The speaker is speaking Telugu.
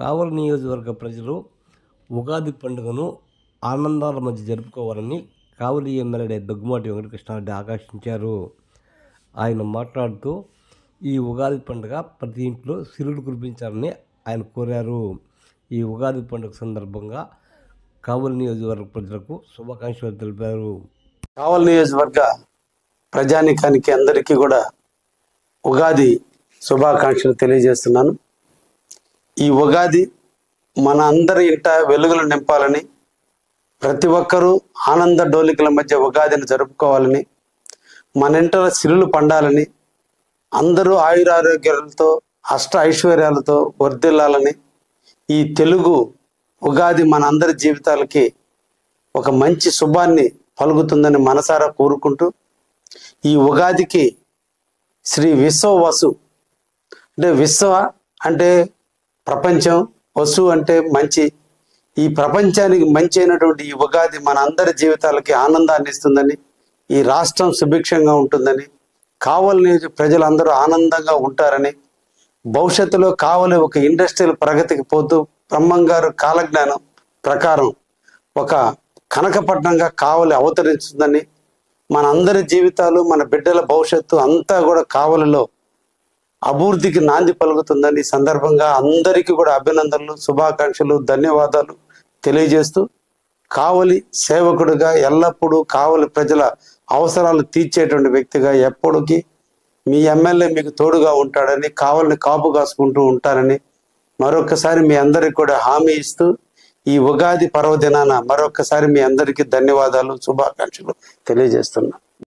కావలి నియోజకవర్గ ప్రజలు ఉగాది పండుగను ఆనందాల మధ్య జరుపుకోవాలని కావలి ఎమ్మెల్యే దగ్గుమాటి వెంకటకృష్ణారెడ్డి ఆకాంక్షించారు. ఆయన మాట్లాడుతూ ఈ ఉగాది పండుగ ప్రతి ఇంట్లో సిరులు కురిపించాలని ఆయన కోరారు. ఈ ఉగాది పండుగ సందర్భంగా కావలి నియోజకవర్గ ప్రజలకు శుభాకాంక్షలు తెలిపారు. కావలి నియోజకవర్గ ప్రజానికానికి అందరికీ కూడా ఉగాది శుభాకాంక్షలు తెలియజేస్తున్నాను. ఈ ఉగాది మన అందరి ఇంట వెలుగులు నింపాలని, ప్రతి ఒక్కరూ ఆనంద డోలికల మధ్య ఉగాదిని జరుపుకోవాలని, మన ఇంట సిరులు పండాలని, అందరూ ఆయురారోగ్యాలతో అష్ట ఐశ్వర్యాలతో వర్ధిల్లాలని, ఈ తెలుగు ఉగాది మన అందరి జీవితాలకి ఒక మంచి శుభాన్ని పలుకుతుందని మనసారా కోరుకుంటూ, ఈ ఉగాదికి శ్రీ విశ్వవసు అంటే విశ్వ అంటే ప్రపంచం, వసు అంటే మంచి, ఈ ప్రపంచానికి మంచి అయినటువంటి ఈ ఉగాది మన అందరి జీవితాలకి ఆనందాన్ని ఇస్తుందని, ఈ రాష్ట్రం సుభిక్షంగా ఉంటుందని, కావలి ప్రజలందరూ ఆనందంగా ఉంటారని, భవిష్యత్తులో కావలి ఒక ఇండస్ట్రియల్ ప్రగతికి పోతూ బ్రహ్మంగారు కాలజ్ఞానం ప్రకారం ఒక కనకపట్నంగా కావలి అవతరిస్తుందని, మన అందరి జీవితాలు మన బిడ్డల భవిష్యత్తు అంతా కూడా కావలిలో అభివృద్ధికి నాంది పలుకుతుందని ఈ సందర్భంగా అందరికీ కూడా అభినందనలు, శుభాకాంక్షలు, ధన్యవాదాలు తెలియజేస్తూ, కావలి సేవకుడిగా ఎల్లప్పుడూ కావలి ప్రజల అవసరాలు తీర్చేటువంటి వ్యక్తిగా ఎప్పటికీ మీ ఎమ్మెల్యే మీకు తోడుగా ఉంటాడని, కావలిని కాపు కాసుకుంటూ ఉంటారని మరొకసారి మీ అందరికి కూడా హామీ ఇస్తూ, ఈ ఉగాది పర్వదినాన మరొకసారి మీ అందరికీ ధన్యవాదాలు, శుభాకాంక్షలు తెలియజేస్తున్నా.